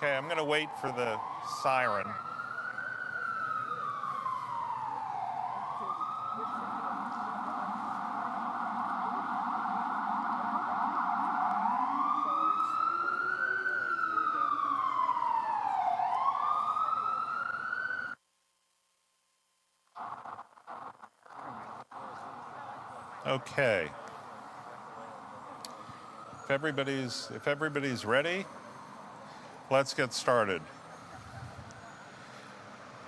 Okay, I'm going to wait for the siren. Okay. If everybody's ready, let's get started.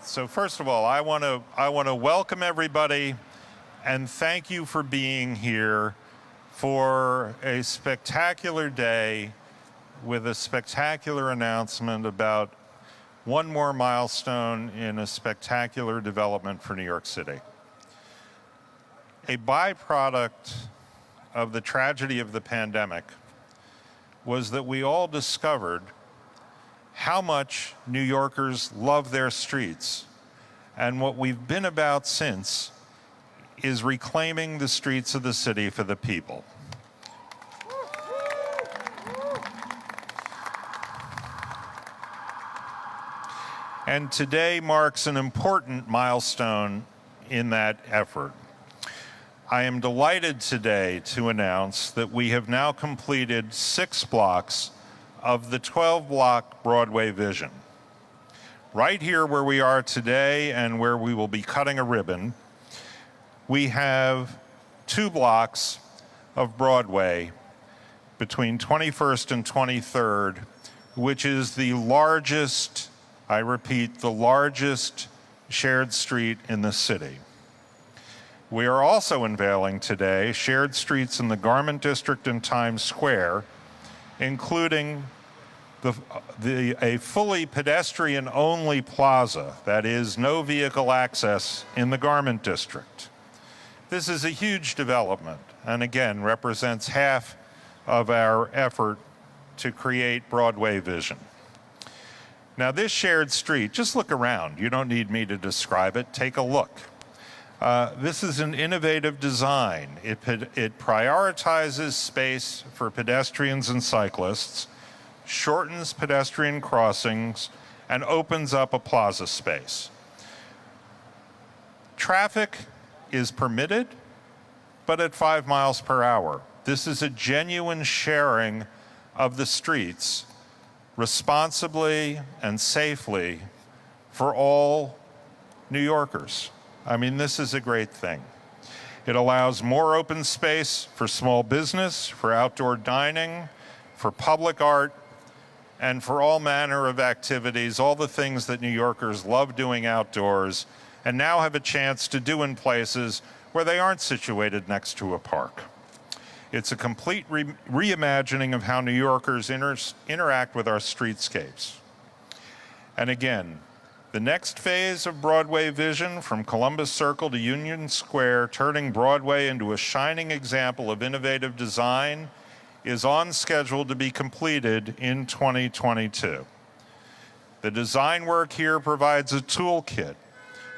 So first of all, I want to welcome everybody and thank you for being here for a spectacular day with a spectacular announcement about one more milestone in a spectacular development for New York City. A byproduct of the tragedy of the pandemic was that we all discovered how much New Yorkers love their streets. And what we've been about since is reclaiming the streets of the city for the people. And today marks an important milestone in that effort. I am delighted today to announce that we have now completed 6 blocks of the 12-block Broadway vision. Right here where we are today and where we will be cutting a ribbon, we have 2 blocks of Broadway between 21st and 23rd, which is the largest, I repeat, the largest shared street in the city. We are also unveiling today shared streets in the Garment District and Times Square, including a fully pedestrian-only plaza, that is, no vehicle access in the Garment District. This is a huge development, and again, represents half of our effort to create Broadway vision. Now, this shared street, just look around. You don't need me to describe it. Take a look. This is an innovative design. It prioritizes space for pedestrians and cyclists, shortens pedestrian crossings, and opens up a plaza space. Traffic is permitted, but at 5 miles per hour. This is a genuine sharing of the streets responsibly and safely for all New Yorkers. I mean, this is a great thing. It allows more open space for small business, for outdoor dining, for public art, and for all manner of activities, all the things that New Yorkers love doing outdoors and now have a chance to do in places where they aren't situated next to a park. It's a complete reimagining of how New Yorkers interact with our streetscapes. And again, the next phase of Broadway vision, from Columbus Circle to Union Square, turning Broadway into a shining example of innovative design, is on schedule to be completed in 2022. The design work here provides a toolkit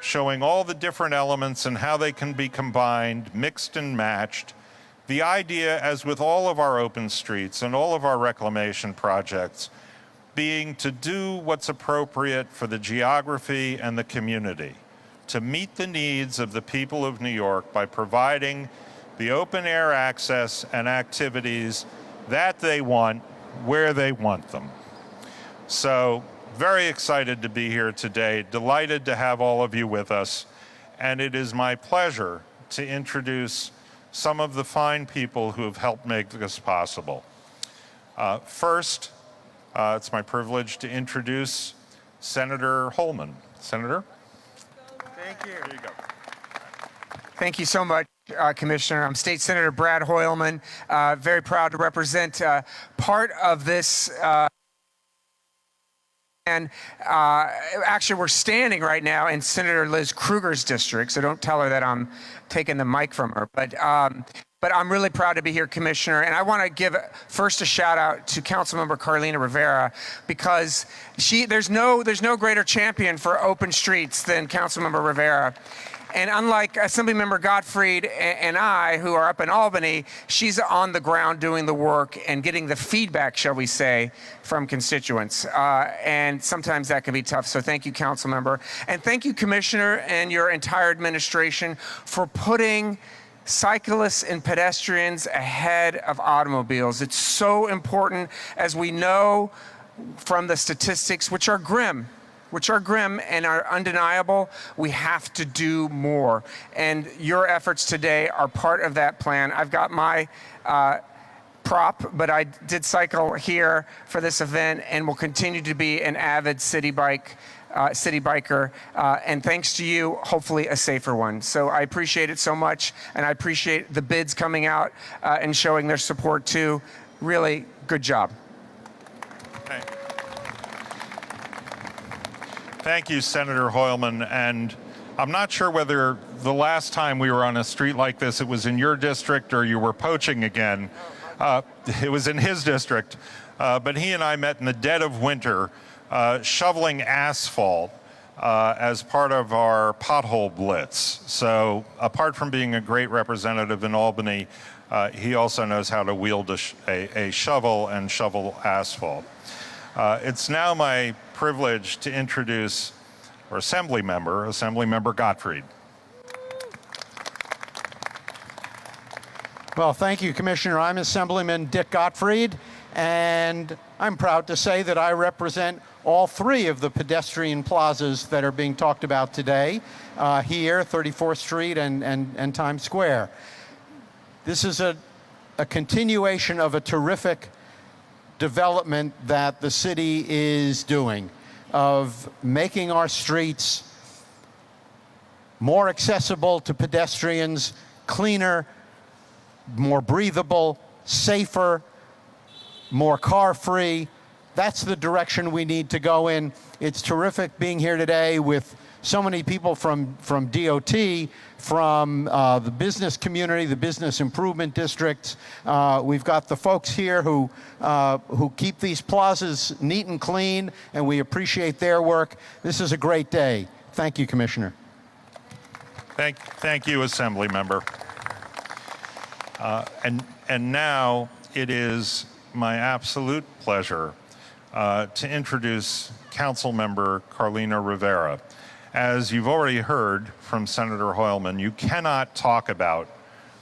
showing all the different elements and how they can be combined, mixed and matched. The idea, as with all of our open streets and all of our reclamation projects, being to do what's appropriate for the geography and the community, to meet the needs of the people of New York by providing the open air access and activities that they want, where they want them. So, very excited to be here today, delighted to have all of you with us, and it is my pleasure to introduce some of the fine people who have helped make this possible. First, it's my privilege to introduce Senator Hoyleman. Senator? Thank you. There you go. Thank you so much, Commissioner. I'm State Senator Brad Hoyleman. Very proud to represent part of this. Actually, we're standing right now in Senator Liz Krueger's district, so don't tell her that I'm taking the mic from her. But I'm really proud to be here, Commissioner, and I want to give first a shout out to Councilmember Carlina Rivera, because there's no greater champion for open streets than Councilmember Rivera. And unlike Assemblymember Gottfried and I, who are up in Albany, she's on the ground doing the work and getting the feedback, shall we say, from constituents. And sometimes that can be tough. So thank you, council member. And thank you, Commissioner, and your entire administration for putting cyclists and pedestrians ahead of automobiles. It's so important, as we know from the statistics, which are grim and are undeniable. We have to do more. And your efforts today are part of that plan. I've got my prop, but I did cycle here for this event and will continue to be an avid city biker, and thanks to you, hopefully a safer one. So I appreciate it so much, and I appreciate the bids coming out and showing their support too. Really good job. Thank you, Senator Hoyleman. And I'm not sure whether the last time we were on a street like this, it was in your district or you were poaching again. It was in his district. But he and I met in the dead of winter, shoveling asphalt as part of our pothole blitz. So apart from being a great representative in Albany, he also knows how to wield a shovel and shovel asphalt. It's now my privilege to introduce our Assemblymember Gottfried. Well, thank you, Commissioner. I'm Assemblyman Dick Gottfried, and I'm proud to say that I represent all three of the pedestrian plazas that are being talked about today, here, 34th Street and Times Square. This is a continuation of a terrific development that the city is doing, of making our streets more accessible to pedestrians, cleaner, more breathable, safer, more car-free. That's the direction we need to go in. It's terrific being here today with so many people from DOT, from the business community, the business improvement districts. We've got the folks here who keep these plazas neat and clean, and we appreciate their work. This is a great day. Thank you, Commissioner. Thank you, Assemblymember. And now it is my absolute pleasure to introduce Councilmember Carlina Rivera. As you've already heard from Senator Hoyleman, you cannot talk about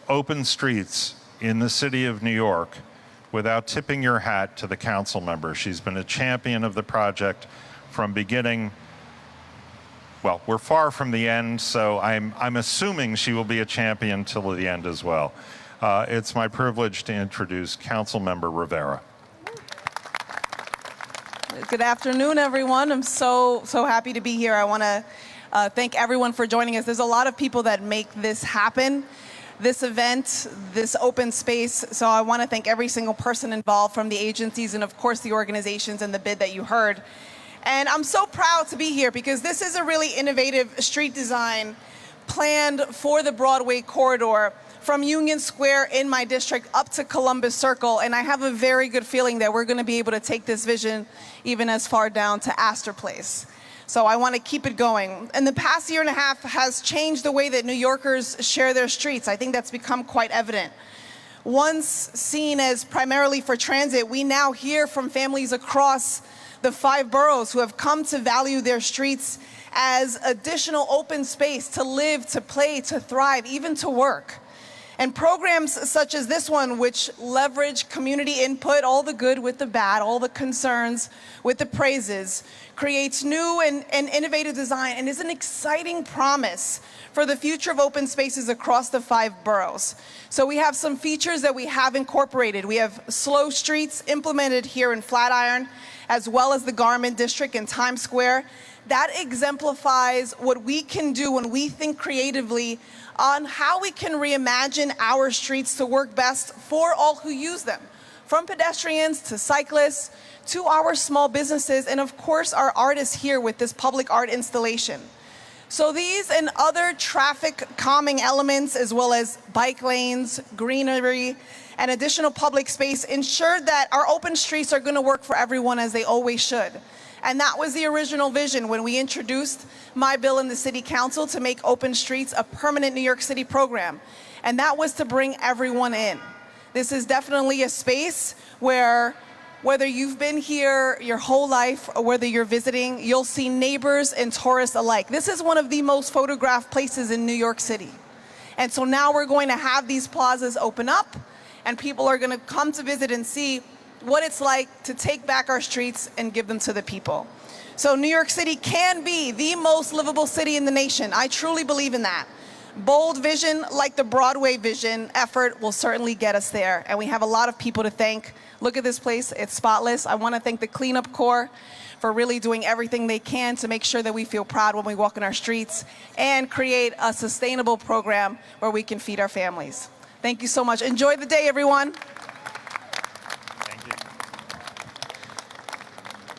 open streets in the city of New York without tipping your hat to the council member. She's been a champion of the project from beginning. Well, we're far from the end, so I'm assuming she will be a champion till the end as well. It's my privilege to introduce Councilmember Rivera. Good afternoon, everyone. I'm so happy to be here. I want to thank everyone for joining us. There's a lot of people that make this happen, this event, this open space. So I want to thank every single person involved, from the agencies and, of course, the organizations and the bid that you heard. And I'm so proud to be here because this is a really innovative street design planned for the Broadway corridor from Union Square in my district up to Columbus Circle. And I have a very good feeling that we're going to be able to take this vision even as far down to Astor Place. So I want to keep it going. And the past year and a half has changed the way that New Yorkers share their streets. I think that's become quite evident. Once seen as primarily for transit, we now hear from families across the 5 boroughs who have come to value their streets as additional open space to live, to play, to thrive, even to work. And programs such as this one, which leverage community input, all the good with the bad, all the concerns with the praises, creates new and innovative design and is an exciting promise for the future of open spaces across the 5 boroughs. So we have some features that we have incorporated. We have slow streets implemented here in Flatiron, as well as the Garment District in Times Square. That exemplifies what we can do when we think creatively on how we can reimagine our streets to work best for all who use them, from pedestrians to cyclists to our small businesses, and of course our artists here with this public art installation. So these and other traffic calming elements, as well as bike lanes, greenery, and additional public space, ensure that our open streets are going to work for everyone, as they always should. And that was the original vision when we introduced my bill in the City Council to make open streets a permanent New York City program. And that was to bring everyone in. This is definitely a space where, whether you've been here your whole life or whether you're visiting, you'll see neighbors and tourists alike. This is one of the most photographed places in New York City. And so now we're going to have these plazas open up, and people are going to come to visit and see what it's like to take back our streets and give them to the people. So New York City can be the most livable city in the nation. I truly believe in that. Bold vision like the Broadway vision effort will certainly get us there. And we have a lot of people to thank. Look at this place, it's spotless. I want to thank the cleanup corps for really doing everything they can to make sure that we feel proud when we walk in our streets and create a sustainable program where we can feed our families. Thank you so much. Enjoy the day, everyone.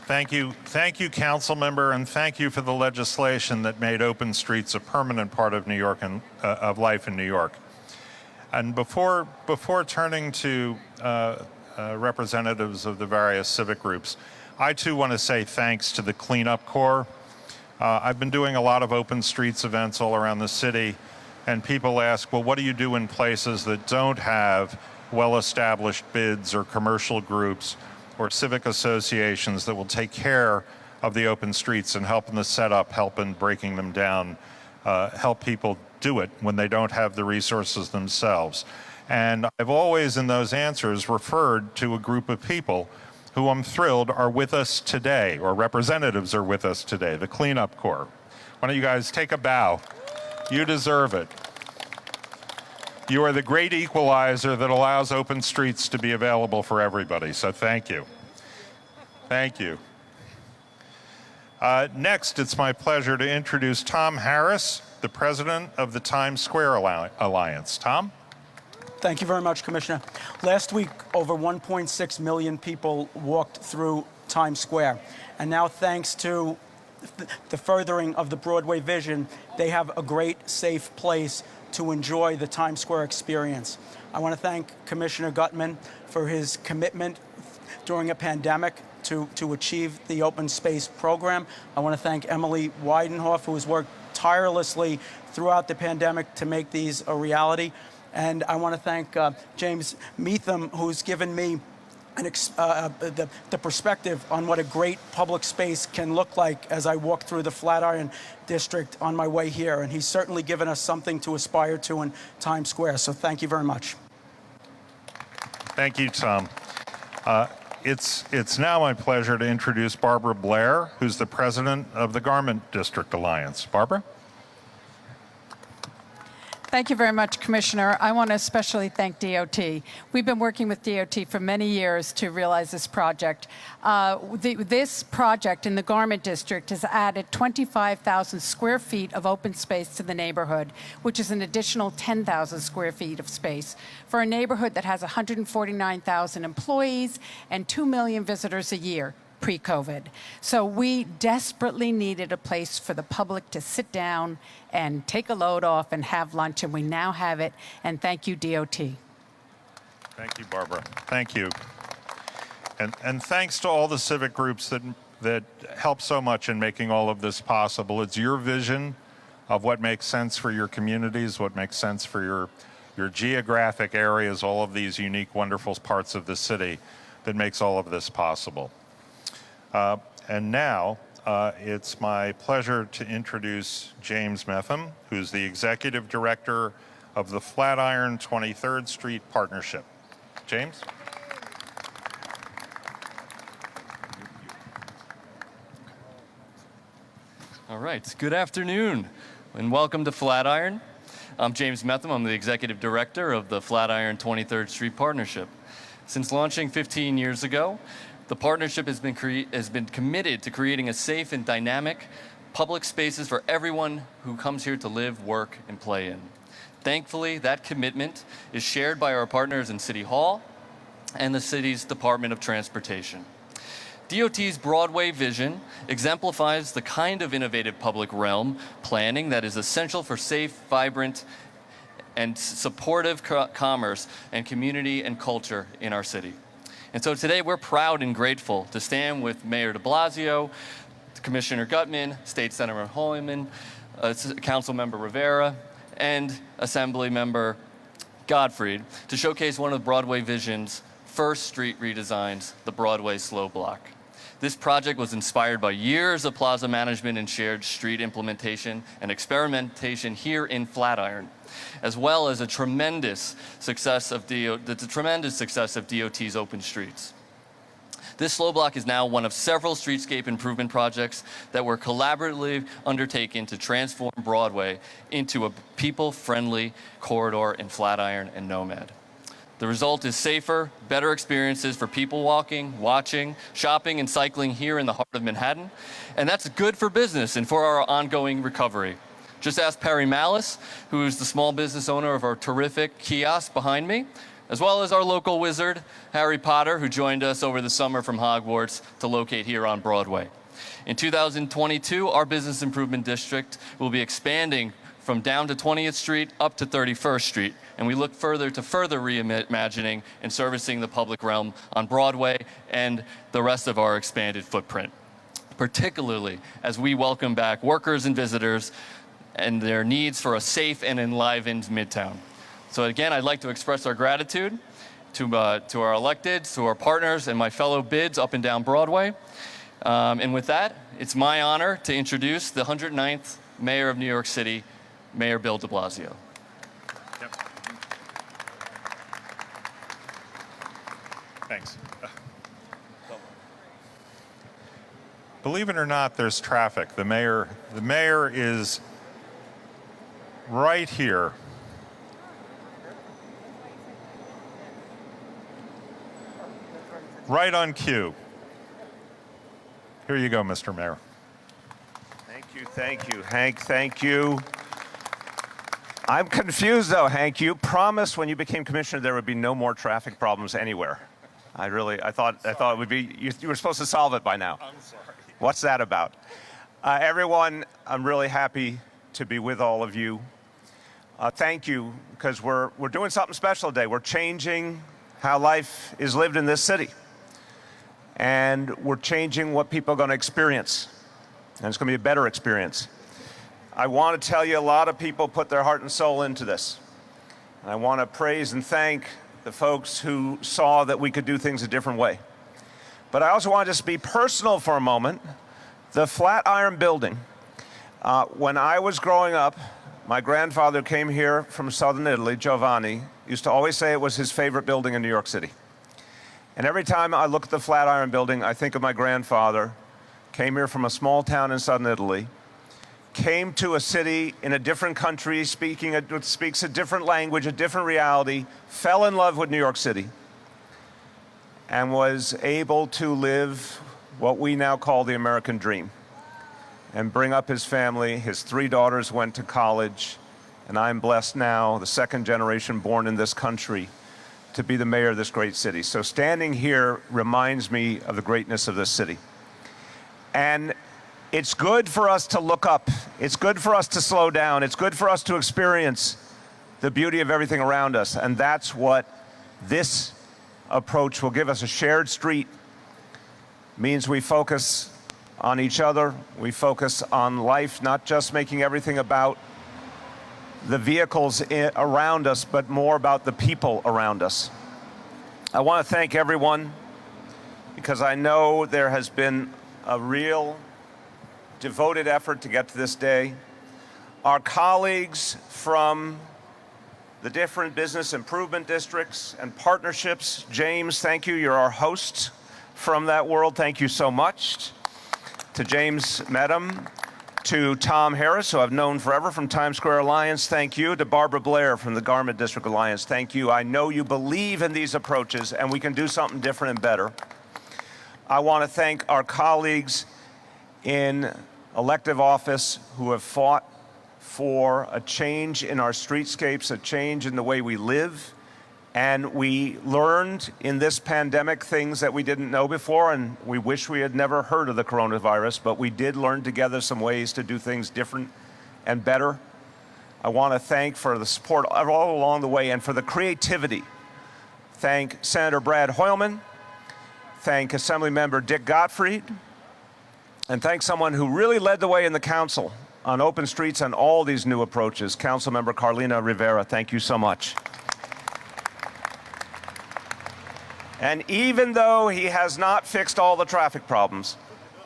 Thank you, council member, and thank you for the legislation that made open streets a permanent part of New York and of life in New York. And before turning to representatives of the various civic groups, I too want to say thanks to the Cleanup Corps. I've been doing a lot of open streets events all around the city, and people ask, well, what do you do in places that don't have well-established bids or commercial groups or civic associations that will take care of the open streets and help in the setup, help in breaking them down, help people do it when they don't have the resources themselves. And I've always, in those answers, referred to a group of people who I'm thrilled are with us today, or representatives are with us today, the Cleanup Corps. Why don't you guys take a bow? You deserve it. You are the great equalizer that allows open streets to be available for everybody, so thank you. Thank you. Next, it's my pleasure to introduce Tom Harris, the president of the Times Square Alliance. Tom? Thank you very much, Commissioner. Last week, over 1.6 million people walked through Times Square. And now, thanks to the furthering of the Broadway vision, they have a great, safe place to enjoy the Times Square experience. I want to thank Commissioner Gutman for his commitment during a pandemic to achieve the open space program. I want to thank Emily Weidenhoff, who has worked tirelessly throughout the pandemic to make these a reality. And I want to thank James Meetham, who's given me the perspective on what a great public space can look like as I walk through the Flatiron district on my way here. And he's certainly given us something to aspire to in Times Square. So thank you very much. Thank you, Tom. It's now my pleasure to introduce Barbara Blair, who's the president of the Garment District Alliance. Barbara? Thank you very much, Commissioner. I want to especially thank DOT. We've been working with DOT for many years to realize this project. This project in the Garment District has added 25,000 square feet of open space to the neighborhood, which is an additional 10,000 square feet of space for a neighborhood that has 149,000 employees and 2 million visitors a year pre-COVID. So we desperately needed a place for the public to sit down and take a load off and have lunch, and we now have it. And thank you, DOT. Thank you, Barbara. Thank you. And thanks to all the civic groups that help so much in making all of this possible. It's your vision of what makes sense for your communities, what makes sense for your geographic areas, all of these unique, wonderful parts of the city that makes all of this possible. And now, it's my pleasure to introduce James Meetham, who's the Executive Director of the Flatiron 23rd Street Partnership. James? All right, good afternoon, and welcome to Flatiron. I'm James Meetham. I'm the Executive Director of the Flatiron 23rd Street Partnership. Since launching 15 years ago, the partnership has been committed to creating a safe and dynamic public spaces for everyone who comes here to live, work, and play in. Thankfully, that commitment is shared by our partners in City Hall and the city's Department of Transportation. DOT's Broadway vision exemplifies the kind of innovative public realm planning that is essential for safe, vibrant, and supportive commerce and community and culture in our city. And so today we're proud and grateful to stand with Mayor de Blasio, Commissioner Gutman, State Senator Hoyleman, Council Member Rivera, and Assembly Member Gottfried to showcase one of Broadway Vision's first street redesigns, the Broadway Slow Block. This project was inspired by years of plaza management and shared street implementation and experimentation here in Flatiron, as well as the tremendous success of DOT's Open Streets. This slow block is now one of several streetscape improvement projects that were collaboratively undertaken to transform Broadway into a people-friendly corridor in Flatiron and Nomad. The result is safer, better experiences for people walking, watching, shopping, and cycling here in the heart of Manhattan. And that's good for business and for our ongoing recovery. Just ask Perry Malice, who is the small business owner of our terrific kiosk behind me, as well as our local wizard, Harry Potter, who joined us over the summer from Hogwarts to locate here on Broadway. In 2022, our business improvement district will be expanding from down to 20th Street up to 31st Street, and we look further reimagining and servicing the public realm on Broadway and the rest of our expanded footprint, particularly as we welcome back workers and visitors and their needs for a safe and enlivened Midtown. So again, I'd like to express our gratitude to our electeds, to our partners, and my fellow bids up and down Broadway. And with that, it's my honor to introduce the 109th Mayor of New York City, Mayor Bill de Blasio. Yep. Thanks. Believe it or not, there's traffic. The mayor is right here. Right on cue. Here you go, Mr. Mayor. Thank you, Hank, thank you. I'm confused though, Hank. You promised when you became commissioner there would be no more traffic problems anywhere. I thought it would be, you were supposed to solve it by now. I'm sorry. What's that about? Everyone, I'm really happy to be with all of you. Thank you, because we're doing something special today. We're changing how life is lived in this city. And we're changing what people are going to experience. And it's going to be a better experience. I want to tell you, a lot of people put their heart and soul into this. And I want to praise and thank the folks who saw that we could do things a different way. But I also want to just be personal for a moment. The Flatiron building, when I was growing up, my grandfather came here from southern Italy, Giovanni, used to always say it was his favorite building in New York City. And every time I look at the Flatiron building, I think of my grandfather, came here from a small town in southern Italy, came to a city in a different country, speaks a different language, a different reality, fell in love with New York City, and was able to live what we now call the American dream, and bring up his family. His 3 daughters went to college, and I'm blessed now, the second generation born in this country, to be the mayor of this great city. So standing here reminds me of the greatness of this city. And it's good for us to look up. It's good for us to slow down. It's good for us to experience the beauty of everything around us. And that's what this approach will give us. A shared street means we focus on each other. We focus on life, not just making everything about the vehicles around us, but more about the people around us. I want to thank everyone, because I know there has been a real devoted effort to get to this day. Our colleagues from the different business improvement districts and partnerships, James, thank you. You're our host from that world. Thank you so much. To James Medham, to Tom Harris, who I've known forever from Times Square Alliance, thank you. To Barbara Blair from the Garment District Alliance, thank you. I know you believe in these approaches, and we can do something different and better. I want to thank our colleagues in elective office who have fought for a change in our streetscapes, a change in the way we live. And we learned in this pandemic things that we didn't know before, and we wish we had never heard of the coronavirus, but we did learn together some ways to do things different and better. I want to thank for the support all along the way and for the creativity. Thank Senator Brad Hoyleman thank Assemblymember Dick Gottfried, and thank someone who really led the way in the council on open streets and all these new approaches, Councilmember Carlina Rivera. Thank you so much. And even though he has not fixed all the traffic problems,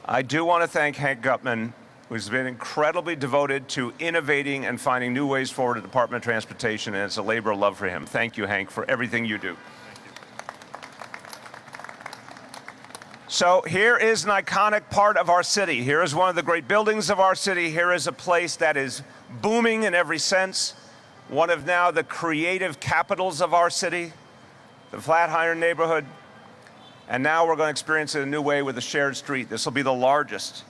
I do want to thank Hank Gutman, who's been incredibly devoted to innovating and finding new ways forward at the Department of Transportation, and it's a labor of love for him. Thank you, Hank, for everything you do. So here is an iconic part of our city. Here is one of the great buildings of our city. Here is a place that is booming in every sense, one of now the creative capitals of our city, the Flatiron neighborhood. And now we're going to experience it in a new way with a shared street. This will be the largest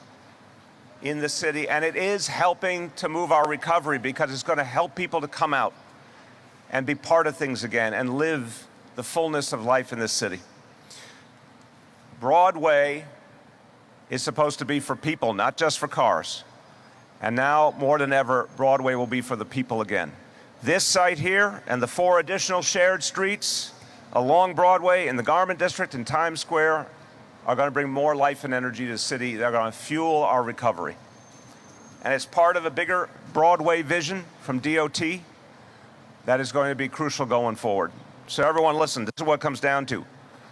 in the city, and it is helping to move our recovery because it's going to help people to come out and be part of things again and live the fullness of life in this city. Broadway is supposed to be for people, not just for cars. And now, more than ever, Broadway will be for the people again. This site here and the 4 additional shared streets along Broadway in the Garment District and Times Square are going to bring more life and energy to the city. They're going to fuel our recovery. And it's part of a bigger Broadway vision from DOT that is going to be crucial going forward. So everyone listen, this is what it comes down to.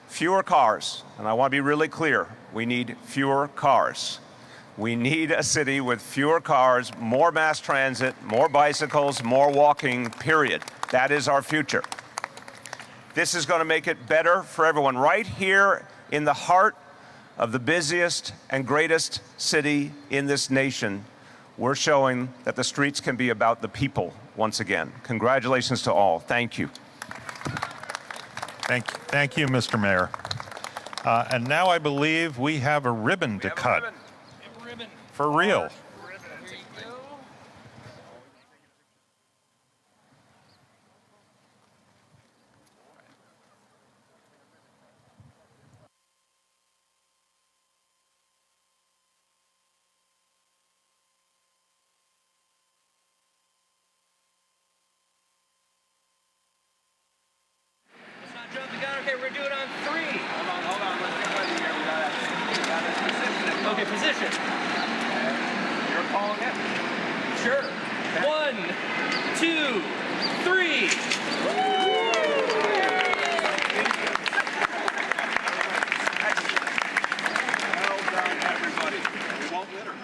Fewer cars, and I want to be really clear, we need fewer cars. We need a city with fewer cars, more mass transit, more bicycles, more walking, period. That is our future. This is going to make it better for everyone. Right here in the heart of the busiest and greatest city in this nation, we're showing that the streets can be about the people once again. Congratulations to all. Thank you. Thank you, Mr. Mayor. And now I believe we have a ribbon to cut. For real. Okay, we're doing it on 3. Hold on. Let's get ready here. We gotta position it. Okay, position. You're calling it? Sure. 1, 2, 3. Well done, everybody. We won't litter.